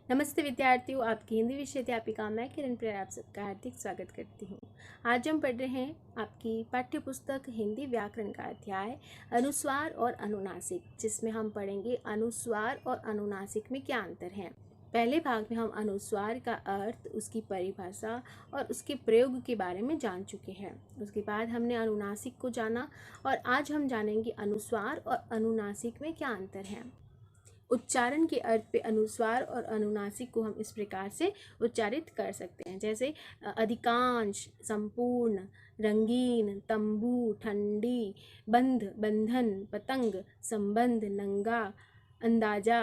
नमस्ते विद्यार्थियों, आपकी हिंदी विषय अध्यापिका मैं किरण प्रिया आप सबका हार्दिक स्वागत करती हूँ। आज हम पढ़ रहे हैं आपकी पाठ्य पुस्तक हिंदी व्याकरण का अध्याय अनुस्वार और अनुनासिक, जिसमें हम पढ़ेंगे अनुस्वार और अनुनासिक में क्या अंतर है। पहले भाग में हम अनुस्वार का अर्थ, उसकी परिभाषा और उसके प्रयोग के बारे में जान चुके हैं। उसके बाद हमने अनुनासिक को जाना और आज हम जानेंगे अनुस्वार और अनुनासिक में क्या अंतर है। उच्चारण के अर्थ पे अनुस्वार और अनुनासिक को हम इस प्रकार से उच्चारित कर सकते हैं, जैसे अधिकांश, संपूर्ण, रंगीन, तंबू, ठंडी, बंध, बंधन, पतंग, संबंध, नंगा, अंदाजा,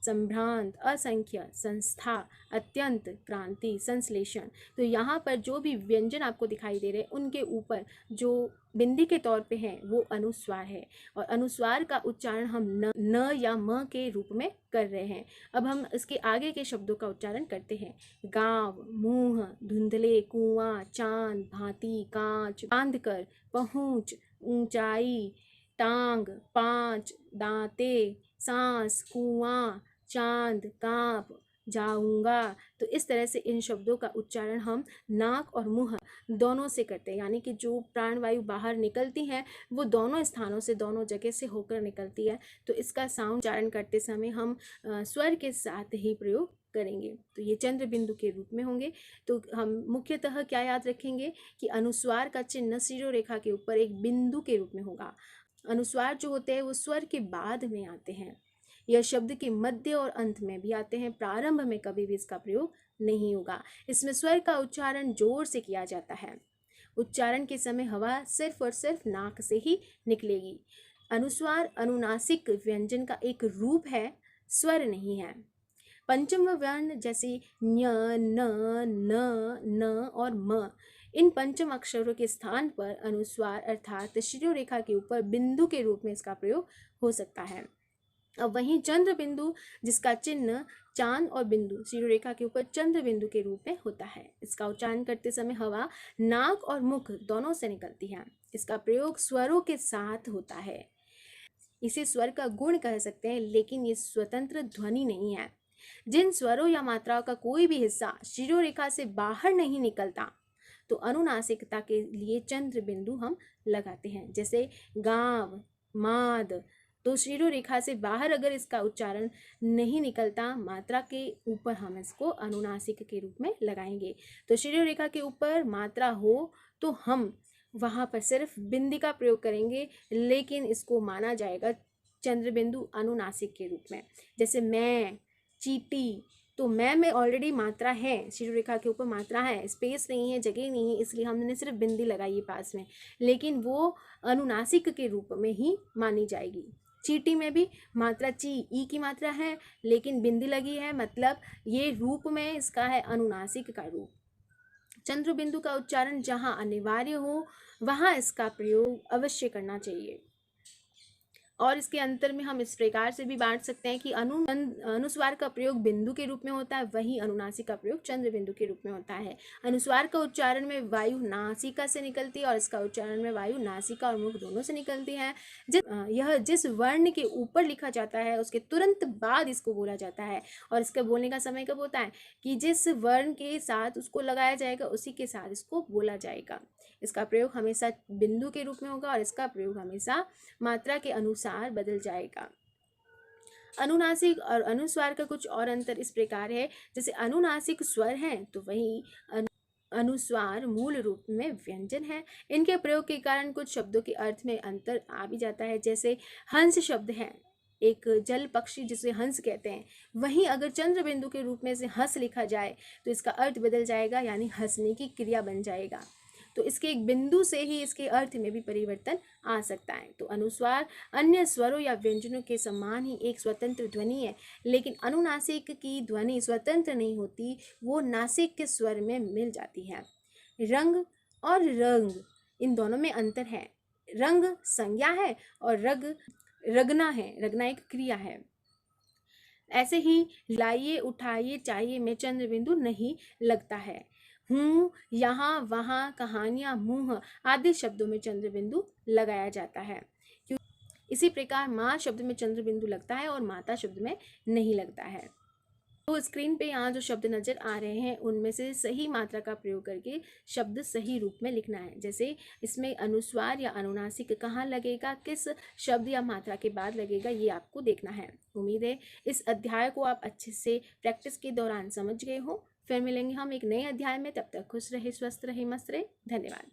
संभ्रांत, असंख्य, संस्था, अत्यंत, क्रांति, संश्लेषण। तो यहाँ पर जो भी व्यंजन आपको दिखाई दे रहे हैं उनके ऊपर जो बिंदी के तौर पे है वो अनुस्वार है, और अनुस्वार का उच्चारण हम न या म के रूप में कर रहे हैं। अब हम इसके आगे के शब्दों का उच्चारण करते हैं। गांव, मुंह, धुंधले, कुआं, चांद, भांति, कांच, बांध कर, पहुंच, ऊंचाई, टांग, पांच, दांते, सांस, कुआं, चांद, कांप, जाऊंगा। तो इस तरह से इन शब्दों का उच्चारण हम नाक और मुंह दोनों से करते हैं, यानी कि जो प्राणवायु बाहर निकलती है वो दोनों स्थानों से, दोनों जगह से होकर निकलती है। तो इसका साउंड उच्चारण करते समय हम स्वर के साथ ही प्रयोग करेंगे। तो ये चंद्र बिंदु के रूप में होंगे। तो हम मुख्यतः क्या याद रखेंगे कि अनुस्वार का चिन्ह शिरोरेखा के ऊपर एक बिंदु के रूप में होगा। अनुस्वार जो होते हैं वो स्वर के बाद में आते हैं, यह शब्द के मध्य और अंत में भी आते हैं, प्रारंभ में कभी भी इसका प्रयोग नहीं होगा। इसमें स्वर का उच्चारण जोर से किया जाता है। उच्चारण के समय हवा सिर्फ और सिर्फ नाक से ही निकलेगी। अनुस्वार अनुनासिक व्यंजन का एक रूप है, स्वर नहीं है। पंचम वर्ण जैसे ञ, न, न और म, इन पंचम अक्षरों के स्थान पर अनुस्वार अर्थात शिरोरेखा के ऊपर बिंदु के रूप में इसका प्रयोग हो सकता है। अब वहीं चंद्र बिंदु, जिसका चिन्ह चांद और बिंदु शिरोरेखा के ऊपर चंद्र बिंदु के रूप में होता है, इसका उच्चारण करते समय हवा नाक और मुख दोनों से निकलती है। इसका प्रयोग स्वरों के साथ होता है। इसे स्वर का गुण कह सकते हैं, लेकिन ये स्वतंत्र ध्वनि नहीं है। जिन स्वरों या मात्राओं का कोई भी हिस्सा शिरोरेखा से बाहर नहीं निकलता, तो अनुनासिकता के लिए चंद्र बिंदु हम लगाते हैं। जैसे गांव, माद, तो शिरोरेखा से बाहर अगर इसका उच्चारण नहीं निकलता, मात्रा के ऊपर हम इसको अनुनासिक के रूप में लगाएंगे। तो शिरोरेखा के ऊपर मात्रा हो तो हम वहाँ पर सिर्फ बिंदी का प्रयोग करेंगे, लेकिन इसको माना जाएगा चंद्र बिंदु अनुनासिक के रूप में। जैसे मैं, चीटी, तो मैं में ऑलरेडी मात्रा है, शिरोरेखा के ऊपर मात्रा है, स्पेस नहीं है, जगह नहीं है, इसलिए हमने सिर्फ बिंदी लगाई है पास में, लेकिन वो अनुनासिक के रूप में ही मानी जाएगी। चीटी में भी मात्रा ची, ई की मात्रा है, लेकिन बिंदी लगी है, मतलब ये रूप में इसका है अनुनासिक का रूप। चंद्र बिंदु का उच्चारण जहाँ अनिवार्य हो वहाँ इसका प्रयोग अवश्य करना चाहिए। और इसके अंतर में हम इस प्रकार से भी बांट सकते हैं कि अनुस्वार का प्रयोग बिंदु के रूप में होता है, वहीं अनुनासिक का प्रयोग चंद्र बिंदु के रूप में होता है। अनुस्वार का उच्चारण में वायु नासिका से निकलती है और इसका उच्चारण में वायु नासिका और मुख दोनों से निकलती है। यह जिस वर्ण के ऊपर लिखा जाता है उसके तुरंत बाद इसको बोला जाता है, और इसका बोलने का समय कब होता है कि जिस वर्ण के साथ उसको लगाया जाएगा उसी के साथ इसको बोला जाएगा। इसका प्रयोग हमेशा बिंदु के रूप में होगा और इसका प्रयोग हमेशा मात्रा के अनुसार बदल जाएगा। अनुनासिक और अनुस्वार का कुछ और अंतर इस प्रकार है, जैसे अनुनासिक स्वर हैं तो वही अनुस्वार मूल रूप में व्यंजन है। इनके प्रयोग के कारण कुछ शब्दों के अर्थ में अंतर आ भी जाता है। जैसे हंस शब्द है, एक जल पक्षी जिसे हंस कहते हैं, वहीं अगर चंद्र बिंदु के रूप में से हंस लिखा जाए तो इसका अर्थ बदल जाएगा, यानी हंसने की क्रिया बन जाएगा। तो इसके एक बिंदु से ही इसके अर्थ में भी परिवर्तन आ सकता है। तो अनुस्वार अन्य स्वरों या व्यंजनों के समान ही एक स्वतंत्र ध्वनि है, लेकिन अनुनासिक की ध्वनि स्वतंत्र नहीं होती, वो नासिक के स्वर में मिल जाती है। रंग और रंग, इन दोनों में अंतर है। रंग संज्ञा है और रग रगना है, रगना एक क्रिया है। ऐसे ही लाइए, उठाइए, चाहिए में चंद्र बिंदु नहीं लगता है। हूँ, यहाँ, वहाँ, कहानियाँ, मुँह आदि शब्दों में चंद्र बिंदु लगाया जाता है। इसी प्रकार माँ शब्द में चंद्र बिंदु लगता है और माता शब्द में नहीं लगता है। तो स्क्रीन पे यहाँ जो शब्द नज़र आ रहे हैं उनमें से सही मात्रा का प्रयोग करके शब्द सही रूप में लिखना है। जैसे इसमें अनुस्वार या अनुनासिक कहाँ लगेगा, किस शब्द या मात्रा के बाद लगेगा, ये आपको देखना है। उम्मीद है इस अध्याय को आप अच्छे से प्रैक्टिस के दौरान समझ गए हो। फिर मिलेंगे हम एक नए अध्याय में, तब तक खुश रहे, स्वस्थ रहे, मस्त रहे। धन्यवाद।